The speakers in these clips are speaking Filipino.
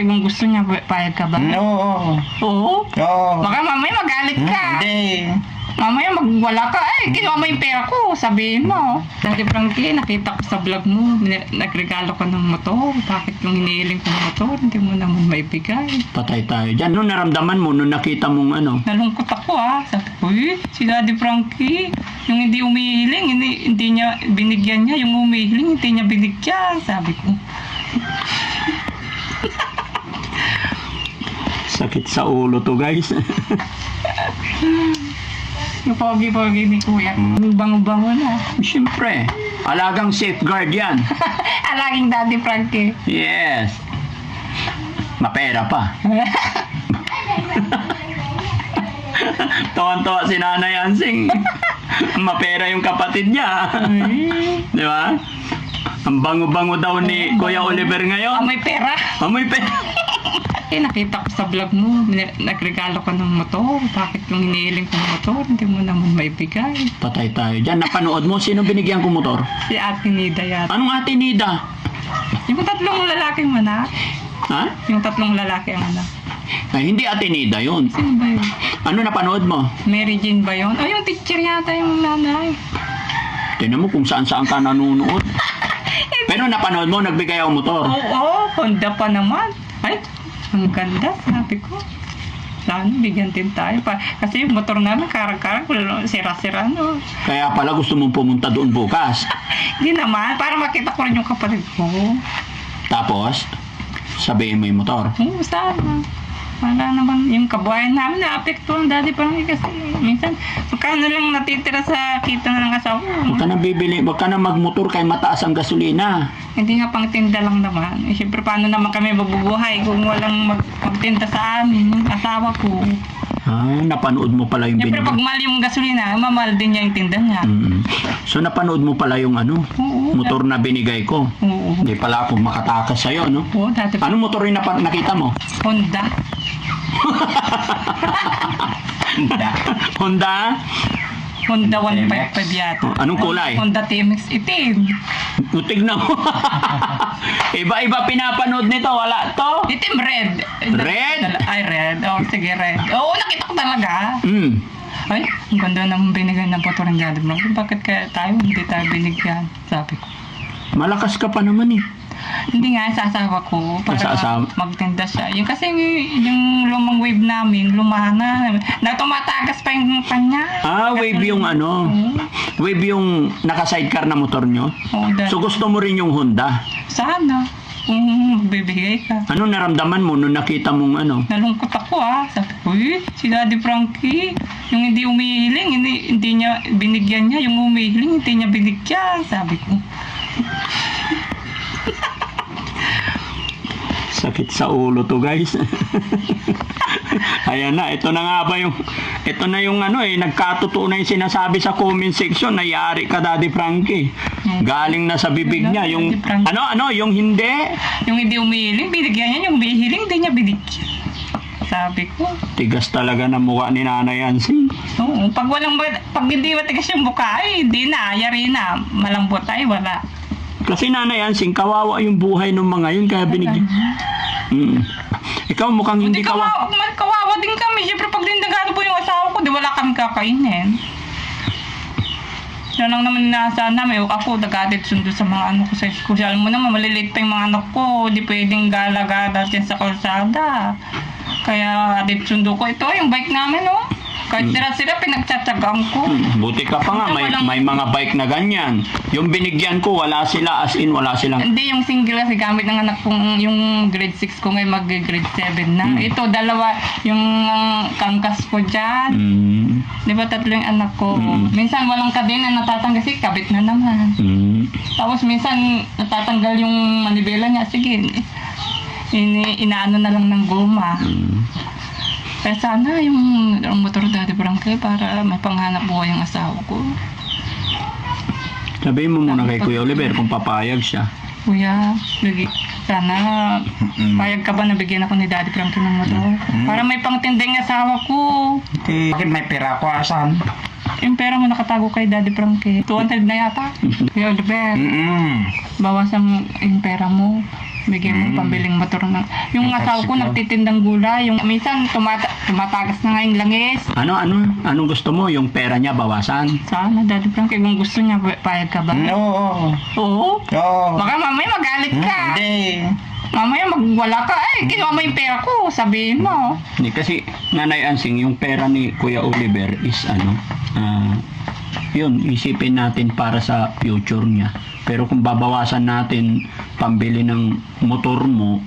Kung gusto niya, payag ka ba? Oo. Oo? Oo. Baka mamaya magalit ka. Hindi. Mamaya magwala ka. Ay, kinuha mo yung pera ko. Sabihin mo. Daddy Frankie, nakita ko sa vlog mo. Nagregalo ka ng motor. Bakit yung hinihiling ko ng motor? Hindi mo naman maibigay. Patay tayo dyan. Ano naramdaman mo nung nakita mong ano? Nalungkot ako Sabi ko, si Daddy Frankie, yung hindi umihiling, hindi niya binigyan niya. Yung umihiling, hindi niya binigyan. Sabi ko. Sakit sa ulo to, guys. Yung pogi-pogi ni Kuya. Bango-bango na. Siyempre, alagang safeguard yan. Alaging Daddy Frankie. Yes. Mapera pa. Tuwan-tuwa si Nanay Ansing. Mapera yung kapatid niya. Di ba? Ang bango-bango daw ni Kuya Oliver ngayon. Amoy pera. Amoy pera. Nakita ko sa vlog mo, nagregalo ka ng motor. Bakit yung hinihiling ko ng motor, hindi mo naman maibigay? Patay tayo dyan. Napanood mo, sino binigyan ko motor? Si Ate Nida yata. Anong Ate Nida? Yung tatlong lalaking anak. Ha? Yung tatlong lalaki ang anak. Ay, hindi Ate Nida yun. Sino ba yun? Ano napanood mo? Mary Jane ba yun? Yung teacher yata yung nanay. Tingnan mo kung saan-saan ka nanonood. Pero napanood mo, nagbigay ako motor. Oo, Honda pa naman. Ay, ang ganda, sabi ko. Sana bigyan din tayo. Kasi yung motor namin, karag-karag, sira-sira, no? Kaya pala gusto mong pumunta doon bukas. Hindi naman, para makita ko rin yung kapatid ko. Tapos, sabihin mo yung motor. Oo, sana. Wala naman yung kabuhayan namin naapektuhan Daddy Frankie kasi minsan magkano lang natitira sa kita na ng asawa. Huwag ka na bibili, huwag ka na magmotor kay mataas ang gasolina. Hindi nga pang tinda lang naman. Siyempre paano naman kami mabubuhay kung walang magtinda sa amin, yung asawa ko. Napanood mo pala yung Siyempre pag mahal yung gasolina, mamahal din niya yung tinda niya. So napanood mo pala yung Oo, motor na binigay ko. Oo. Hindi pala ako makatakas sa'yo, no? Oo, dati pa. Anong motor yung nakita mo? Honda. Honda? Honda 155 yata. Anong kulay? Honda TMX itim. Tignan mo. Iba-iba pinapanood nito. Wala to. Itim red. Red? Ay, red. Oh, sige, red. Oo, nakita ko talaga. Ay, ang ganda ng binigyan ng motor ng Daddy Frankie. Bakit kaya tayo hindi tayo binigyan? Sabi ko. Malakas ka pa naman eh. Hindi nga, sa asawa ko. Para Sa asawa? magtinda siya. Yung kasi yung lumang wave namin, lumana. Tumatagas pa yung kanya. Wave yung ano. Wave yung naka-sidecar na motor nyo. Oo, So gusto mo rin yung Honda. sana. Kung magbibigay ka. Ano naramdaman mo nung nakita mong ano? Nalungkot ako Sabi ko, si Daddy Frankie, yung hindi umihiling, hindi niya binigyan niya. Yung umihiling, hindi niya binigyan. Sabi ko. Sakit sa ulo to, guys. Ayan na, ito na nga ba yung ano nagkatotoo na yung sinasabi sa comment section na yari ka Daddy Frankie. Galing na sa bibig niya yung yung hindi. Yung hindi umihiling, binigyan niya. Yung umihiling, hindi niya binigyan. Sabi ko. Tigas talaga ng mukha ni Nanay Ansing. Oo, pag hindi matigas yung mukha, hindi na, yari na. Malambot ay wala. Kasi Nanay Ansing, kawawa yung buhay ng mga yun kaya binigyan. Ikaw mukhang hindi kawawa. Kawawa din kami. Siyempre pag dinagano po yung asawa ko, di wala kami kakainin. Yan lang naman inaasahan namin. Ako, nag-added sundo sa mga ano ko sa school. Alam mo naman, maliliit pa yung mga anak ko. Di pwedeng gala-gala dyan sa kalsada. Kaya added sundo ko. Ito, yung bike namin, Kahit sila pinagtsatsagaan ko. Buti ka pa nga, may mga bike na ganyan. Yung binigyan ko, wala sila, as in wala silang. Hindi, yung single kasi gamit ng anak kong, yung grade 6 ko ngayon mag-grade 7 na. Ito, dalawa, yung kangkas ko dyan. Di ba tatlo yung anak ko? Minsan walang kadena natatanggal kasi kabit na naman. Tapos minsan natatanggal yung manibela niya. Sige, inaano na lang ng goma. Kaya sana yung motor Daddy Frankie para may panghanap buhay ang asawa ko. Sabihin mo muna kay Kuya Oliver kung papayag siya. Kuya, sana payag ka ba na bigyan ako ni Daddy Frankie ng motor? Para may pangtinding asawa ko. Bakit may pera ko asan? Yung pera mo nakatago kay Daddy Frankie. 200 na yata. Kuya Oliver, bawasan mo yung pera mo. Bigyan mo pambiling motor na. Yung asawa ko nagtitindang gulay. Yung minsan tumatagas na nga yung langis. Anong gusto mo? Yung pera niya bawasan? Sana, Daddy Frankie, kung gusto niya, payag ka ba? Oo. Oo. Oo. Baka mamaya magalit ka. Hindi. Mamaya magwala ka. Ay, kinuha mo yung pera ko. Sabihin mo. Hindi kasi, Nanay Ansing, yung pera ni Kuya Oliver is yun, isipin natin para sa future niya. Pero kung babawasan natin pambili ng motor mo,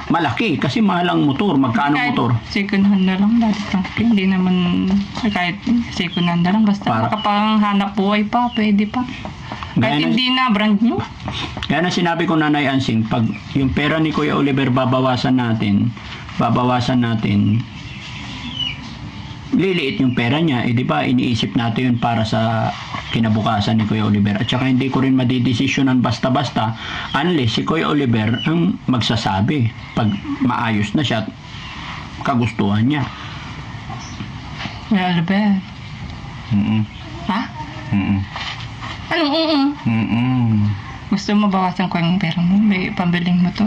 malaki kasi mahal ang motor. Magkano Kahit motor? second hand na lang, Daddy Frankie. Hindi naman, kahit second hand na lang. Basta makapanghanap buhay pa, pwede pa. Kahit hindi na brand new. Kaya na sinabi ko, Nanay Ansing, pag yung pera ni Kuya Oliver babawasan natin, liliit yung pera niya, di ba, iniisip natin yun para sa kinabukasan ni Kuya Oliver. At saka hindi ko rin madidesisyonan basta-basta unless si Kuya Oliver ang magsasabi pag maayos na siya at kagustuhan niya. Well, Albert. Ha? Anong Gusto mo bawasan ko yung pera mo? May pambiling mo to.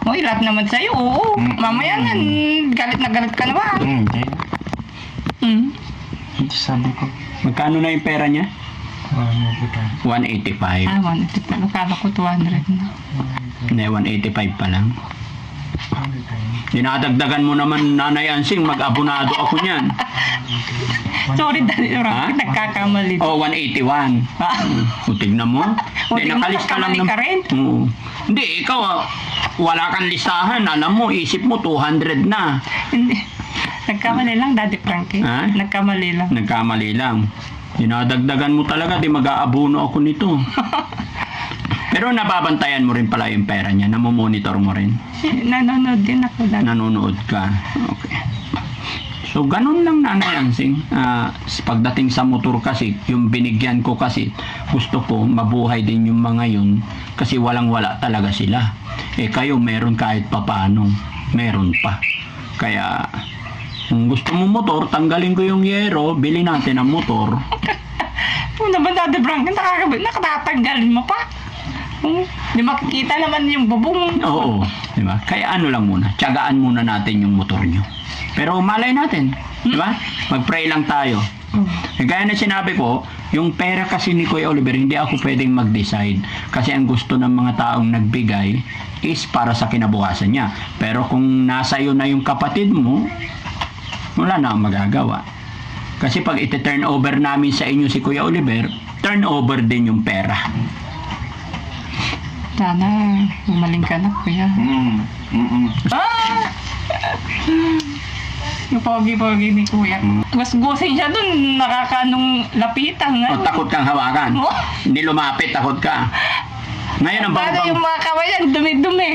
Uy, lahat naman sa'yo, oo. Mamaya nga, galit na galit ka naman. Hindi. Hindi sabi ko. Magkano na yung pera niya? 185. 185. Akala ko 200 na. Hindi, 185 pa lang. Dinadagdagan mo naman, Nanay Ansing, mag-abonado ako niyan. Sorry, Daddy Frankie, nagkakamali. Oh, 181. Tignan mo. Hindi, nakalista lang ka rin? Hindi, ikaw, wala kang listahan. Alam mo, isip mo, 200 na. Hindi. Nagkamali lang, Daddy Frankie. Ha? Nagkamali lang. Dinadagdagan mo talaga, di mag-aabono ako nito. Pero nababantayan mo rin pala yung pera niya, namomonitor mo rin. Nanonood din ako, Daddy. Nanonood ka. Okay. So, ganun lang, Nanay Ansing. Pagdating sa motor kasi, yung binigyan ko kasi, gusto ko mabuhay din yung mga yun kasi walang-wala talaga sila. Kayo, meron kahit papaano. Meron pa. Kaya, kung gusto mo motor, tanggalin ko yung yero, bili natin ang motor. Kung naman, Daddy Frankie, nakatatanggalin mo pa. Di makikita naman yung bubong. Oo, di ba? Kaya ano lang muna, tiyagaan muna natin yung motor nyo. Pero malay natin, di ba? Mag-pray lang tayo. Gaya na sinabi ko, yung pera kasi ni Kuya Oliver, hindi ako pwedeng mag-decide. Kasi ang gusto ng mga taong nagbigay is para sa kinabukasan niya. Pero kung nasa iyo na yung kapatid mo, wala na akong magagawa. Kasi pag iti-turn over namin sa inyo si Kuya Oliver, turn over din yung pera. Sana, umaling ka na, Kuya. Yung pogi-pogi ni Kuya. Gusgusin siya dun, nakakanong lapitan. O takot kang hawakan. Hindi lumapit, takot ka. Ngayon ang Paano bango-bango. yung mga kawayan, dumi-dumi.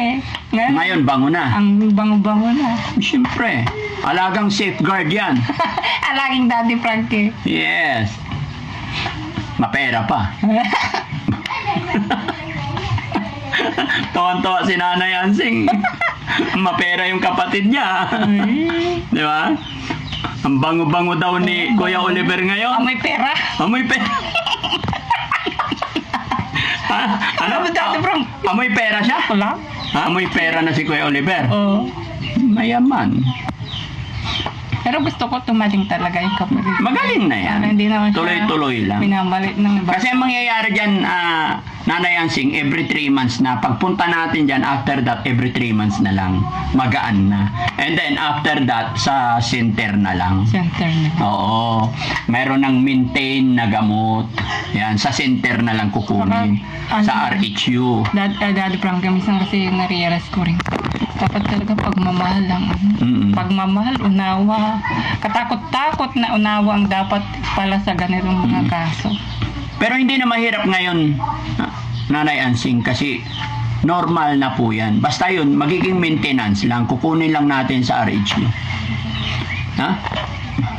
Ngayon bango na. Ang bango-bango na. Siyempre, alagang safeguard yan. Alaging Daddy Frankie. Yes. Mapera pa. Tawan-tawa si Nanay Ansing. Mapera yung kapatid niya. Di ba? Ang bango-bango daw ni Kuya Oliver ngayon. Amoy pera. Amoy pera. Ano ba dati, bro? Amoy pera siya? Wala. Amoy pera na si Kuya Oliver. Oo. Mayaman. Pero gusto ko tumaling talaga yung kapatid. Magaling na yan. Para hindi naman siya Tuloy-tuloy lang. minamalit ng iba. Kasi ang mangyayari dyan, Nanay Ansing, every 3 months na. Pagpunta natin dyan, after that, every 3 months na lang. Magaan na. And then, after that, sa center na lang. Center na. Oo. Meron ng maintain na gamot. Yan, sa center na lang kukunin. Sa RHU. Daddy Frankie, minsan kasi na-realize ko rin. Dapat talaga pagmamahal lang. Pagmamahal, unawa. Katakot-takot na unawa ang dapat pala sa ganitong mga kaso. Pero hindi na mahirap ngayon, Nanay Ansing, kasi normal na po yan. Basta yun, magiging maintenance lang. Kukunin lang natin sa RHU. Ha?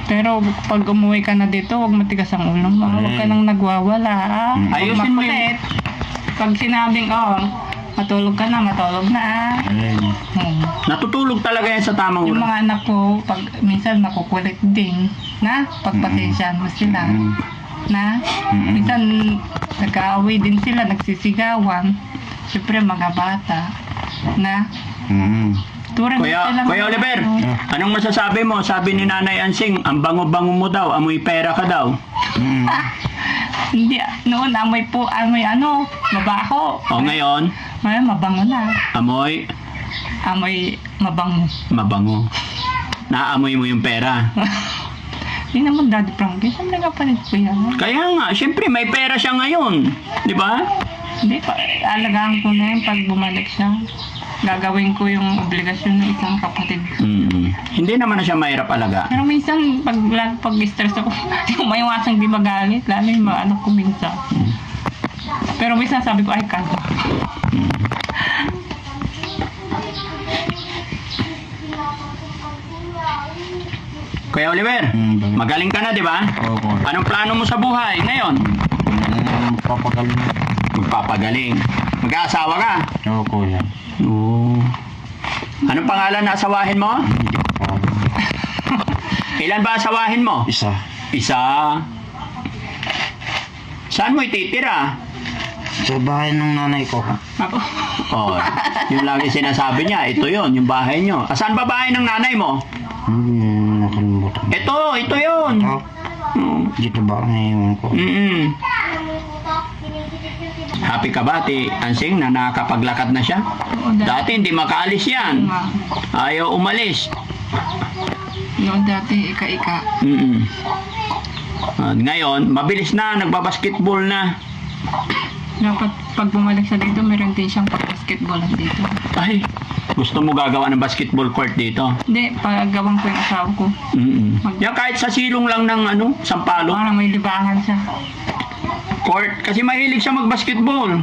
Pero pag umuwi ka na dito, huwag matigas ang ulo mo. Huwag ka nang nagwawala. Ayusin mo makulit. Pag sinabing, matulog ka na, matulog na. Natutulog talaga yan sa tamang Yung oras. mga anak ko, pag minsan makukulit din, na pagpatensyahan mo sila. Na minsan nag-aaway din sila, nagsisigawan. siyempre mga bata na turang Kuya Oliver, anong masasabi mo? Sabi ni Nanay Ansing, ang bango-bango mo daw, amoy pera ka daw. Hindi, noon amoy mabaho. O ngayon, Ngayon, mabango na. amoy Amoy mabango. mabango. Naamoy mo yung pera. Hindi naman, Daddy Frankie. Saan nagapalit ko yan? Kaya nga, syempre may pera siya ngayon. Di ba? Hindi, alagaan ko na yun pag bumalik siya. Gagawin ko yung obligasyon ng isang kapatid. Hindi naman na siya mahirap alaga. Pero minsan, pag stress ako, yung may iwasang di magalit. Lalo yung mga anak ko minsan. Pero minsan sabi ko, ay, kaya. Kuya Oliver, magaling ka na, di ba? Opo. Anong plano mo sa buhay ngayon? Papagaling. Magpapagaling. Mag-aasawa ka? Oo, kuya. Oo. Anong pangalan na asawahin mo? Hindi ko pa alam. Ilan ba asawahin mo? Isa. Isa. Saan mo ititira? Sa bahay ng nanay ko. Ako. Oh, yung lagi sinasabi niya, ito yon yung bahay nyo. Asan ba bahay ng nanay mo? Nakalimutan. Ito yon. Dito ba ngayon ko? Happy ka ba, Ate Ansing, na nakapaglakad na siya? Oo, Dati hindi makaalis yan. Ayaw umalis. Noon dati, ika-ika. At ngayon, mabilis na, nagbabasketball na. Dapat pag bumalik siya dito, meron din siyang pag-basketball dito. Ay, gusto mo gagawa ng basketball court dito? Hindi, pagawang ko yung asawa ko. Yan kahit sa silong lang ng sampalo. Parang may libangan siya. Court, kasi mahilig siya mag-basketball.